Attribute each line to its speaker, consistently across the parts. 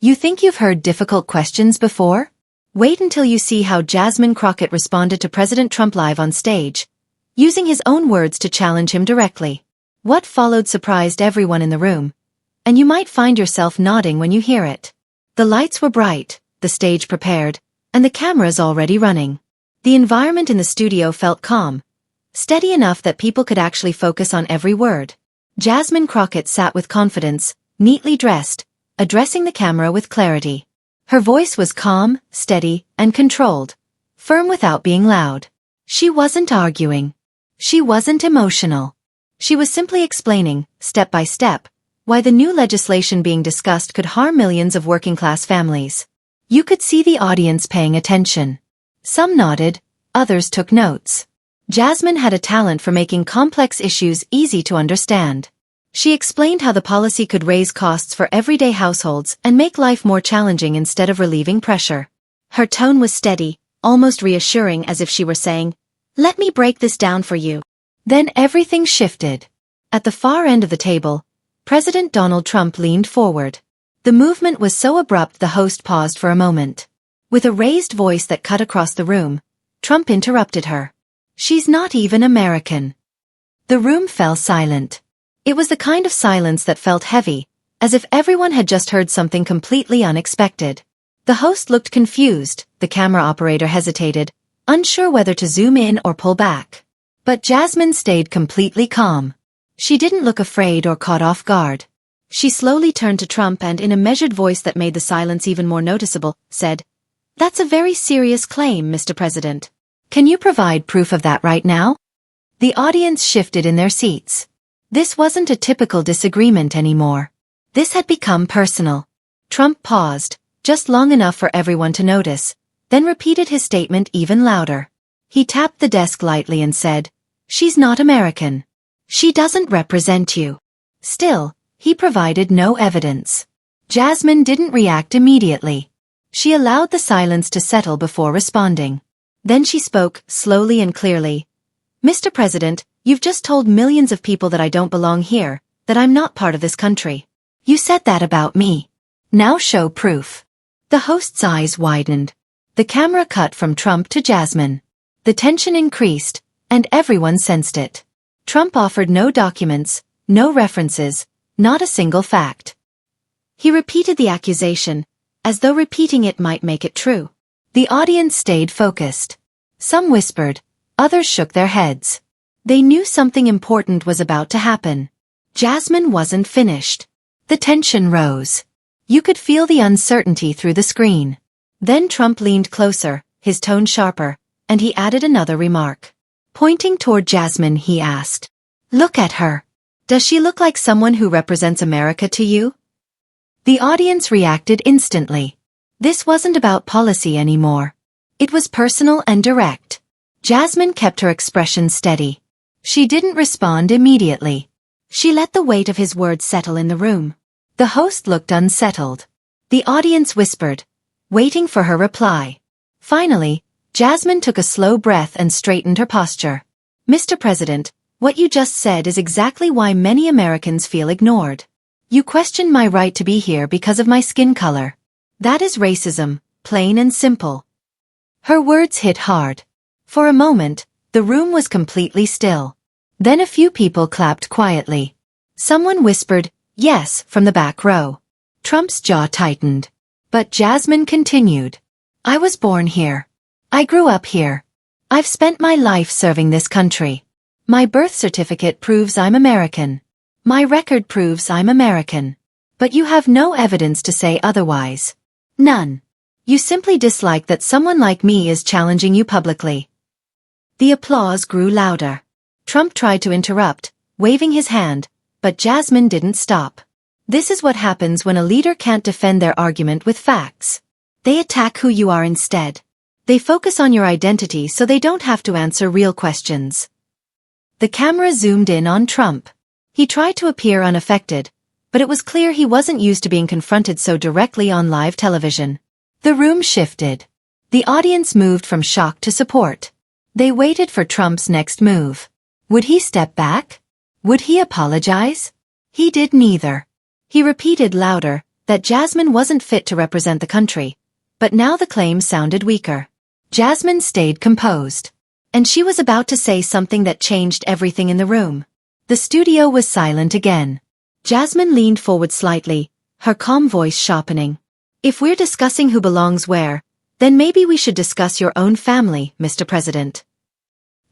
Speaker 1: You think you've heard difficult questions before? Wait until you see how Jasmine Crockett responded to President Trump live on stage, using his own words to challenge him directly. What followed surprised everyone in the room, and you might find yourself nodding when you hear it. The lights were bright, the stage prepared, and the cameras already running. The environment in the studio felt calm, steady enough that people could actually focus on every word. Jasmine Crockett sat with confidence, neatly dressed, addressing the camera with clarity. Her voice was calm, steady, and controlled, firm without being loud. She wasn't arguing. She wasn't emotional. She was simply explaining, step by step, why the new legislation being discussed could harm millions of working-class families. You could see the audience paying attention. Some nodded, others took notes. Jasmine had a talent for making complex issues easy to understand. She explained how the policy could raise costs for everyday households and make life more challenging instead of relieving pressure. Her tone was steady, almost reassuring, as if she were saying, "Let me break this down for you." Then everything shifted. At the far end of the table, President Donald Trump leaned forward. The movement was so abrupt the host paused for a moment. With a raised voice that cut across the room, Trump interrupted her. "She's not even American." The room fell silent. It was the kind of silence that felt heavy, as if everyone had just heard something completely unexpected. The host looked confused, the camera operator hesitated, unsure whether to zoom in or pull back. But Jasmine stayed completely calm. She didn't look afraid or caught off guard. She slowly turned to Trump and, in a measured voice that made the silence even more noticeable, said, "That's a very serious claim, Mr. President. Can you provide proof of that right now?" The audience shifted in their seats. This wasn't a typical disagreement anymore. This had become personal. Trump paused, just long enough for everyone to notice, then repeated his statement even louder. He tapped the desk lightly and said, "She's not American. She doesn't represent you." Still, he provided no evidence. Jasmine didn't react immediately. She allowed the silence to settle before responding. Then she spoke, slowly and clearly. "Mr. President, you've just told millions of people that I don't belong here, that I'm not part of this country. You said that about me. Now show proof." The host's eyes widened. The camera cut from Trump to Jasmine. The tension increased, and everyone sensed it. Trump offered no documents, no references, not a single fact. He repeated the accusation, as though repeating it might make it true. The audience stayed focused. Some whispered, others shook their heads. They knew something important was about to happen. Jasmine wasn't finished. The tension rose. You could feel the uncertainty through the screen. Then Trump leaned closer, his tone sharper, and he added another remark. Pointing toward Jasmine, he asked, "Look at her. Does she look like someone who represents America to you?" The audience reacted instantly. This wasn't about policy anymore. It was personal and direct. Jasmine kept her expression steady. She didn't respond immediately. She let the weight of his words settle in the room. The host looked unsettled. The audience whispered, waiting for her reply. Finally, Jasmine took a slow breath and straightened her posture. "Mr. President, what you just said is exactly why many Americans feel ignored. You questioned my right to be here because of my skin color. That is racism, plain and simple." Her words hit hard. For a moment, the room was completely still. Then a few people clapped quietly. Someone whispered, "Yes," from the back row. Trump's jaw tightened. But Jasmine continued. "I was born here. I grew up here. I've spent my life serving this country. My birth certificate proves I'm American. My record proves I'm American. But you have no evidence to say otherwise. None. You simply dislike that someone like me is challenging you publicly." The applause grew louder. Trump tried to interrupt, waving his hand, but Jasmine didn't stop. This is what happens when a leader can't defend their argument with facts. They attack who you are instead. They focus on your identity so they don't have to answer real questions. The camera zoomed in on Trump. He tried to appear unaffected, but it was clear he wasn't used to being confronted so directly on live television. The room shifted. The audience moved from shock to support. They waited for Trump's next move. Would he step back? Would he apologize? He did neither. He repeated louder, that Jasmine wasn't fit to represent the country, but now the claim sounded weaker. Jasmine stayed composed, and she was about to say something that changed everything in the room. The studio was silent again. Jasmine leaned forward slightly, her calm voice sharpening. If we're discussing who belongs where, then maybe we should discuss your own family, Mr. President.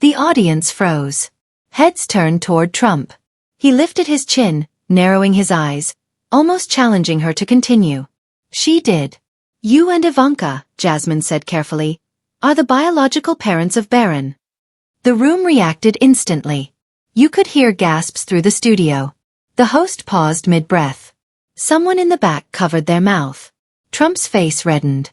Speaker 1: The audience froze. Heads turned toward Trump. He lifted his chin, narrowing his eyes, almost challenging her to continue. She did. You and Ivanka, Jasmine said carefully, are the biological parents of Barron. The room reacted instantly. You could hear gasps through the studio. The host paused mid-breath. Someone in the back covered their mouth. Trump's face reddened.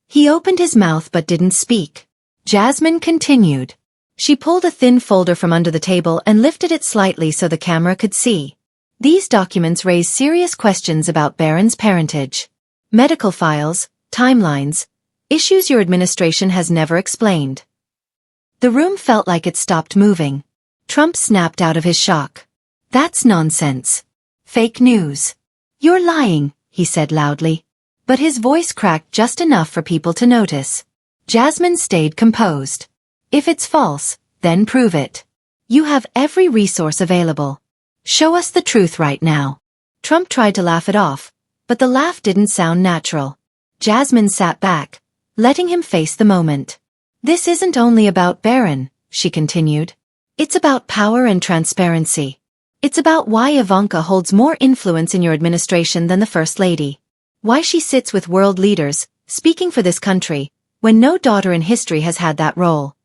Speaker 1: He opened his mouth but didn't speak. Jasmine continued. She pulled a thin folder from under the table and lifted it slightly so the camera could see. These documents raise serious questions about Barron's parentage. Medical files, timelines, issues your administration has never explained. The room felt like it stopped moving. Trump snapped out of his shock. That's nonsense. Fake news. You're lying, he said loudly. But his voice cracked just enough for people to notice. Jasmine stayed composed. If it's false, then prove it. You have every resource available. Show us the truth right now. Trump tried to laugh it off, but the laugh didn't sound natural. Jasmine sat back, letting him face the moment. This isn't only about Barron, she continued. It's about power and transparency. It's about why Ivanka holds more influence in your administration than the First Lady. Why she sits with world leaders, speaking for this country, when no daughter in history has had that role.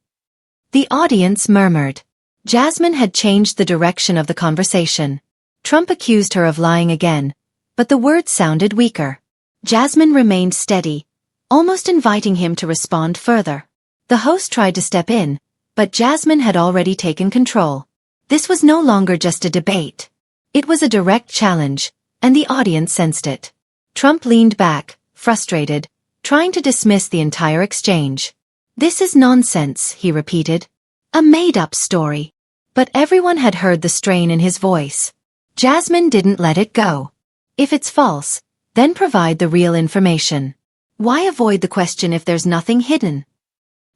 Speaker 1: The audience murmured. Jasmine had changed the direction of the conversation. Trump accused her of lying again, but the words sounded weaker. Jasmine remained steady, almost inviting him to respond further. The host tried to step in, but Jasmine had already taken control. This was no longer just a debate. It was a direct challenge, and the audience sensed it. Trump leaned back, frustrated, trying to dismiss the entire exchange. This is nonsense, he repeated. A made-up story. But everyone had heard the strain in his voice. Jasmine didn't let it go. If it's false, then provide the real information. Why avoid the question if there's nothing hidden?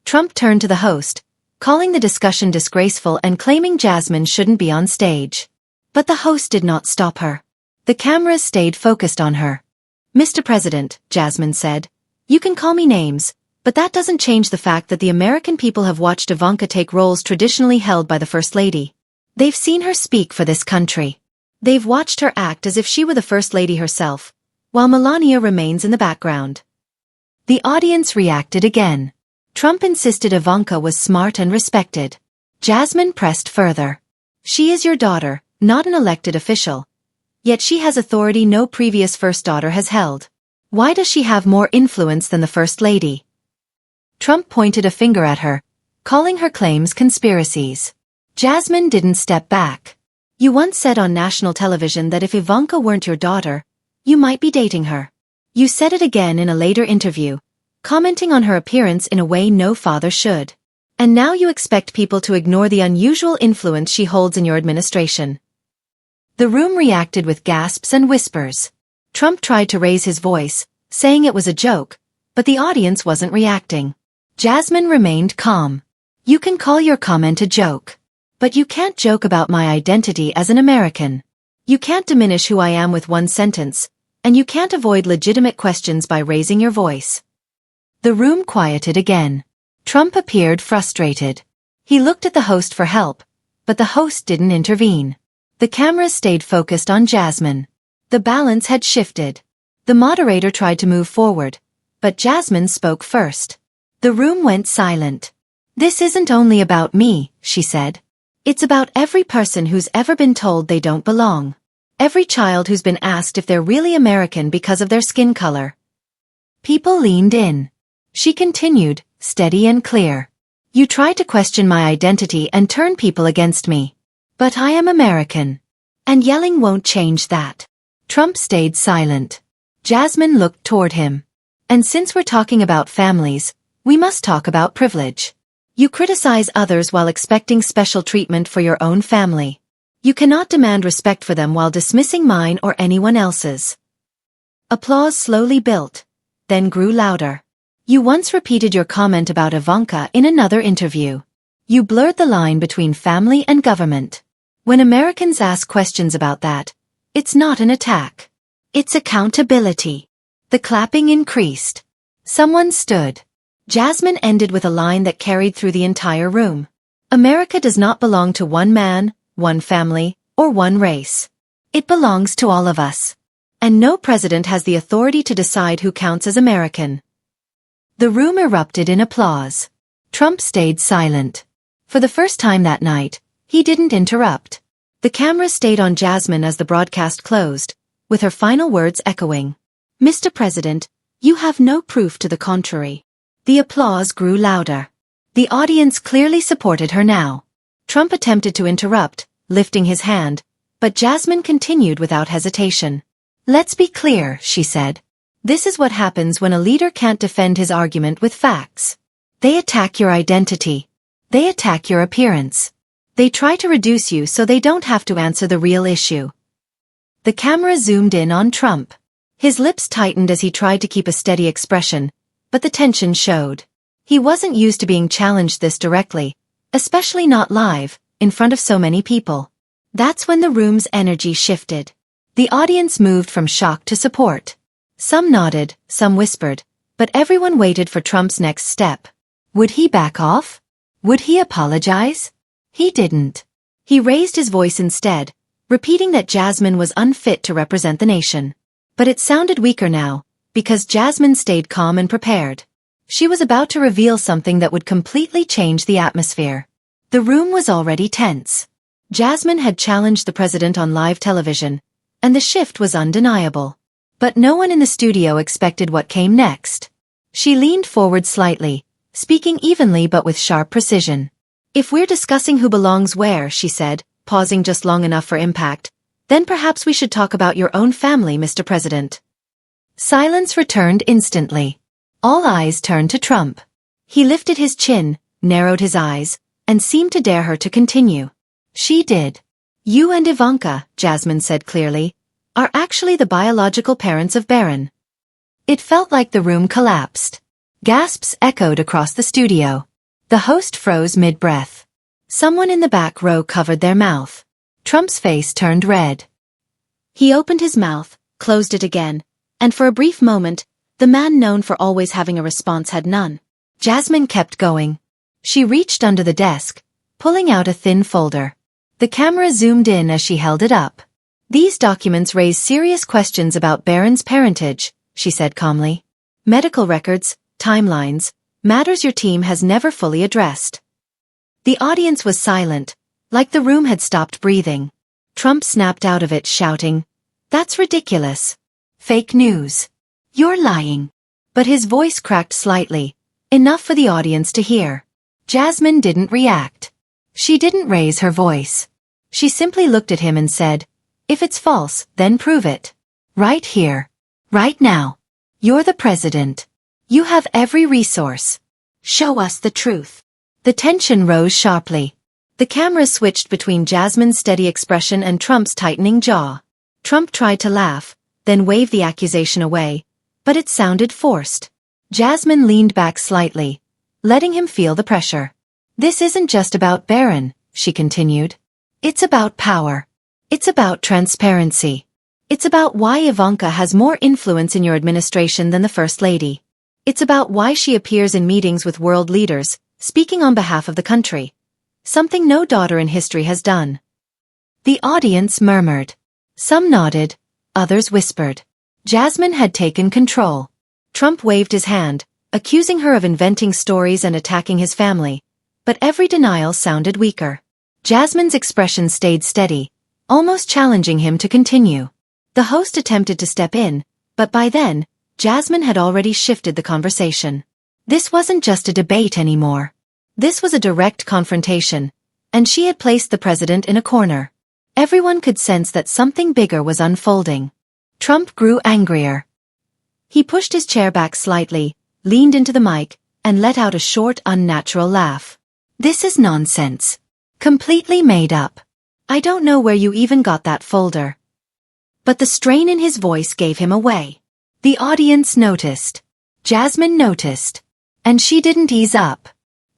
Speaker 1: Trump turned to the host, calling the discussion disgraceful and claiming Jasmine shouldn't be on stage. But the host did not stop her. The cameras stayed focused on her. Mr. President, Jasmine said, you can call me names, but that doesn't change the fact that the American people have watched Ivanka take roles traditionally held by the First Lady. They've seen her speak for this country. They've watched her act as if she were the First Lady herself, while Melania remains in the background. The audience reacted again. Trump insisted Ivanka was smart and respected. Jasmine pressed further. She is your daughter, not an elected official. Yet she has authority no previous first daughter has held. Why does she have more influence than the First Lady? Trump pointed a finger at her, calling her claims conspiracies. Jasmine didn't step back. You once said on national television that if Ivanka weren't your daughter, you might be dating her. You said it again in a later interview, commenting on her appearance in a way no father should. And now you expect people to ignore the unusual influence she holds in your administration. The room reacted with gasps and whispers. Trump tried to raise his voice, saying it was a joke, but the audience wasn't reacting. Jasmine remained calm. You can call your comment a joke. But you can't joke about my identity as an American. You can't diminish who I am with one sentence, and you can't avoid legitimate questions by raising your voice. The room quieted again. Trump appeared frustrated. He looked at the host for help, but the host didn't intervene. The cameras stayed focused on Jasmine. The balance had shifted. The moderator tried to move forward, but Jasmine spoke first. The room went silent. This isn't only about me, she said. It's about every person who's ever been told they don't belong. Every child who's been asked if they're really American because of their skin color. People leaned in. She continued, steady and clear. You try to question my identity and turn people against me. But I am American. And yelling won't change that. Trump stayed silent. Jasmine looked toward him. And since we're talking about families, we must talk about privilege. You criticize others while expecting special treatment for your own family. You cannot demand respect for them while dismissing mine or anyone else's. Applause slowly built, then grew louder. You once repeated your comment about Ivanka in another interview. You blurred the line between family and government. When Americans ask questions about that, it's not an attack. It's accountability. The clapping increased. Someone stood. Jasmine ended with a line that carried through the entire room. America does not belong to one man, one family, or one race. It belongs to all of us. And no president has the authority to decide who counts as American. The room erupted in applause. Trump stayed silent. For the first time that night, he didn't interrupt. The camera stayed on Jasmine as the broadcast closed, with her final words echoing. Mr. President, you have no proof to the contrary. The applause grew louder. The audience clearly supported her now. Trump attempted to interrupt, lifting his hand, but Jasmine continued without hesitation. Let's be clear, she said. This is what happens when a leader can't defend his argument with facts. They attack your identity. They attack your appearance. They try to reduce you so they don't have to answer the real issue. The camera zoomed in on Trump. His lips tightened as he tried to keep a steady expression, but the tension showed. He wasn't used to being challenged this directly, especially not live, in front of so many people. That's when the room's energy shifted. The audience moved from shock to support. Some nodded, some whispered, but everyone waited for Trump's next step. Would he back off? Would he apologize? He didn't. He raised his voice instead, repeating that Jasmine was unfit to represent the nation. But it sounded weaker now, because Jasmine stayed calm and prepared. She was about to reveal something that would completely change the atmosphere. The room was already tense. Jasmine had challenged the president on live television, and the shift was undeniable. But no one in the studio expected what came next. She leaned forward slightly, speaking evenly but with sharp precision. If we're discussing who belongs where, she said, pausing just long enough for impact, then perhaps we should talk about your own family, Mr. President. Silence returned instantly. All eyes turned to Trump. He lifted his chin, narrowed his eyes, and seemed to dare her to continue. She did. You and Ivanka, Jasmine said clearly, are actually the biological parents of Barron. It felt like the room collapsed. Gasps echoed across the studio. The host froze mid-breath. Someone in the back row covered their mouth. Trump's face turned red. He opened his mouth, closed it again, and for a brief moment, the man known for always having a response had none. Jasmine kept going. She reached under the desk, pulling out a thin folder. The camera zoomed in as she held it up. These documents raise serious questions about Barron's parentage, she said calmly. Medical records, timelines, matters your team has never fully addressed. The audience was silent, like the room had stopped breathing. Trump snapped out of it, shouting, "That's ridiculous. Fake news. You're lying." But his voice cracked slightly, enough for the audience to hear. Jasmine didn't react. She didn't raise her voice. She simply looked at him and said, "If it's false, then prove it. Right here. Right now. You're the president. You have every resource. Show us the truth." The tension rose sharply. The camera switched between Jasmine's steady expression and Trump's tightening jaw. Trump tried to laugh, then waved the accusation away, but it sounded forced. Jasmine leaned back slightly, letting him feel the pressure. "This isn't just about Barron," she continued. "It's about power. It's about transparency. It's about why Ivanka has more influence in your administration than the First Lady. It's about why she appears in meetings with world leaders, speaking on behalf of the country. Something no daughter in history has done." The audience murmured. Some nodded, others whispered. Jasmine had taken control. Trump waved his hand, accusing her of inventing stories and attacking his family, but every denial sounded weaker. Jasmine's expression stayed steady, almost challenging him to continue. The host attempted to step in, but by then, Jasmine had already shifted the conversation. This wasn't just a debate anymore. This was a direct confrontation, and she had placed the president in a corner. Everyone could sense that something bigger was unfolding. Trump grew angrier. He pushed his chair back slightly, leaned into the mic, and let out a short, unnatural laugh. "This is nonsense. Completely made up. I don't know where you even got that folder." But the strain in his voice gave him away. The audience noticed. Jasmine noticed. And she didn't ease up.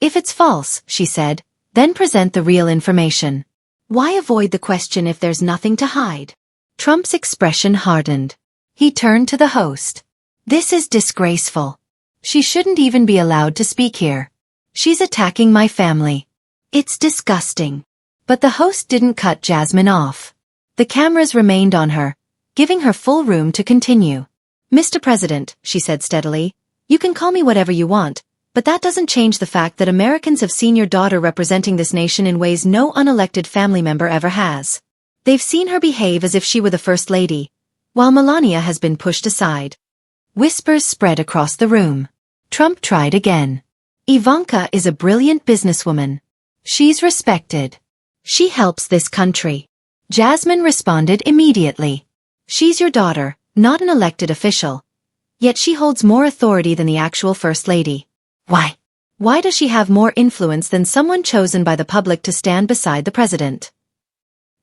Speaker 1: If it's false, she said, then present the real information. Why avoid the question if there's nothing to hide? Trump's expression hardened. He turned to the host. This is disgraceful. She shouldn't even be allowed to speak here. She's attacking my family. It's disgusting. But the host didn't cut Jasmine off. The cameras remained on her, giving her full room to continue. Mr. President, she said steadily, you can call me whatever you want, but that doesn't change the fact that Americans have seen your daughter representing this nation in ways no unelected family member ever has. They've seen her behave as if she were the First Lady, while Melania has been pushed aside. Whispers spread across the room. Trump tried again. Ivanka is a brilliant businesswoman. She's respected. She helps this country. Jasmine responded immediately. She's your daughter, not an elected official. Yet she holds more authority than the actual First Lady. Why? Why does she have more influence than someone chosen by the public to stand beside the president?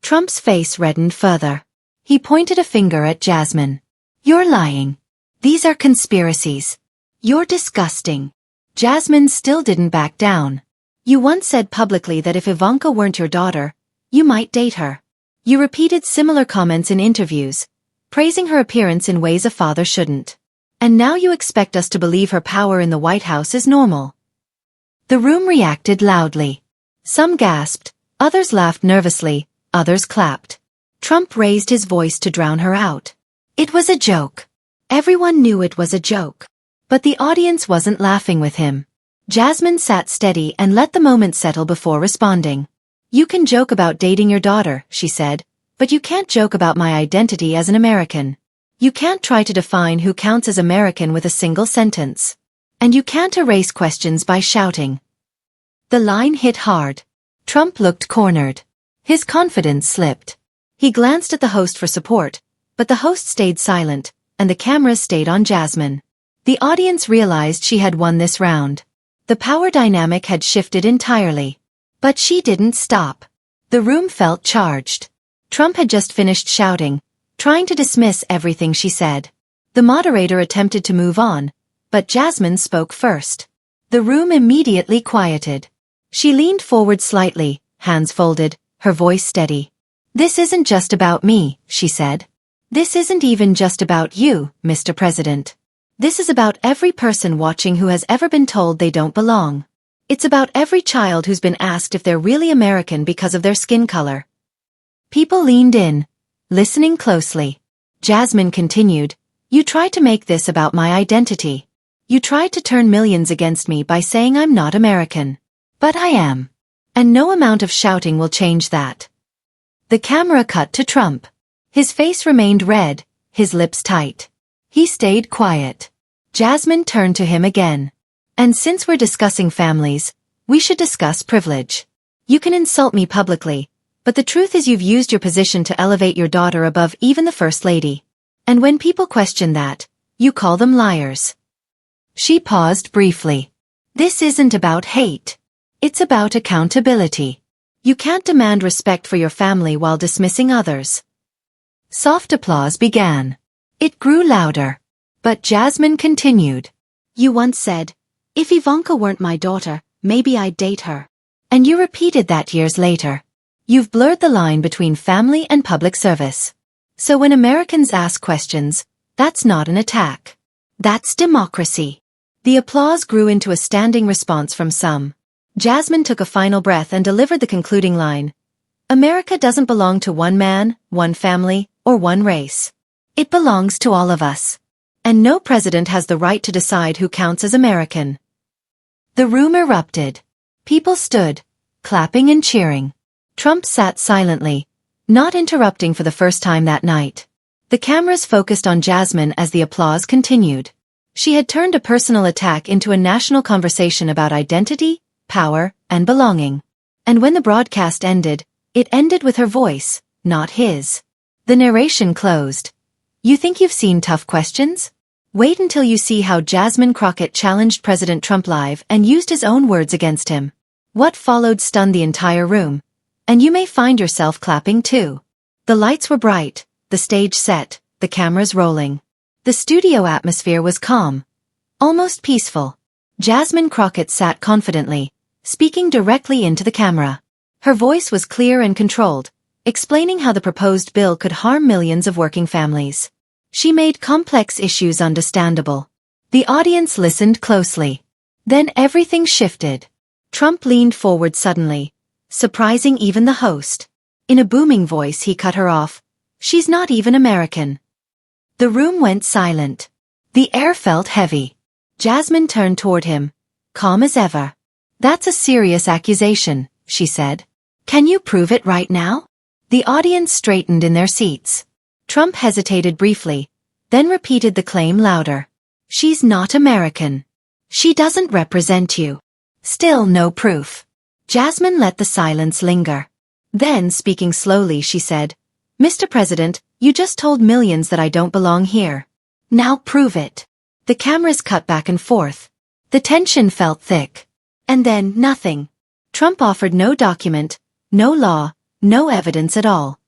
Speaker 1: Trump's face reddened further. He pointed a finger at Jasmine. You're lying. These are conspiracies. You're disgusting. Jasmine still didn't back down. You once said publicly that if Ivanka weren't your daughter, you might date her. You repeated similar comments in interviews, praising her appearance in ways a father shouldn't. And now you expect us to believe her power in the White House is normal. The room reacted loudly. Some gasped, others laughed nervously, others clapped. Trump raised his voice to drown her out. It was a joke. Everyone knew it was a joke. But the audience wasn't laughing with him. Jasmine sat steady and let the moment settle before responding. You can joke about dating your daughter, she said, but you can't joke about my identity as an American. You can't try to define who counts as American with a single sentence. And you can't erase questions by shouting. The line hit hard. Trump looked cornered. His confidence slipped. He glanced at the host for support, but the host stayed silent, and the cameras stayed on Jasmine. The audience realized she had won this round. The power dynamic had shifted entirely. But she didn't stop. The room felt charged. Trump had just finished shouting, trying to dismiss everything she said. The moderator attempted to move on, but Jasmine spoke first. The room immediately quieted. She leaned forward slightly, hands folded, her voice steady. This isn't just about me, she said. This isn't even just about you, Mr. President. This is about every person watching who has ever been told they don't belong. It's about every child who's been asked if they're really American because of their skin color. People leaned in, listening closely. Jasmine continued, you tried to make this about my identity. You tried to turn millions against me by saying I'm not American. But I am. And no amount of shouting will change that. The camera cut to Trump. His face remained red, his lips tight. He stayed quiet. Jasmine turned to him again. And since we're discussing families, we should discuss privilege. You can insult me publicly, but the truth is you've used your position to elevate your daughter above even the First Lady. And when people question that, you call them liars. She paused briefly. This isn't about hate. It's about accountability. You can't demand respect for your family while dismissing others. Soft applause began. It grew louder. But Jasmine continued. You once said, if Ivanka weren't my daughter, maybe I'd date her. And you repeated that years later. You've blurred the line between family and public service. So when Americans ask questions, that's not an attack. That's democracy. The applause grew into a standing response from some. Jasmine took a final breath and delivered the concluding line. America doesn't belong to one man, one family, or one race. It belongs to all of us. And no president has the right to decide who counts as American. The room erupted. People stood, clapping and cheering. Trump sat silently, not interrupting for the first time that night. The cameras focused on Jasmine as the applause continued. She had turned a personal attack into a national conversation about identity, power, and belonging. And when the broadcast ended, it ended with her voice, not his. The narration closed. You think you've seen tough questions? Wait until you see how Jasmine Crockett challenged President Trump live and used his own words against him. What followed stunned the entire room. And you may find yourself clapping too. The lights were bright, the stage set, the cameras rolling. The studio atmosphere was calm, almost peaceful. Jasmine Crockett sat confidently, speaking directly into the camera. Her voice was clear and controlled, explaining how the proposed bill could harm millions of working families. She made complex issues understandable. The audience listened closely. Then everything shifted. Trump leaned forward suddenly, surprising even the host. In a booming voice he cut her off. "She's not even American." The room went silent. The air felt heavy. Jasmine turned toward him, calm as ever. "That's a serious accusation," she said. "Can you prove it right now?" The audience straightened in their seats. Trump hesitated briefly, then repeated the claim louder. "She's not American. She doesn't represent you." Still no proof. Jasmine let the silence linger. Then, speaking slowly, she said, "Mr. President, you just told millions that I don't belong here. Now prove it." The cameras cut back and forth. The tension felt thick. And then, nothing. Trump offered no document, no law, no evidence at all.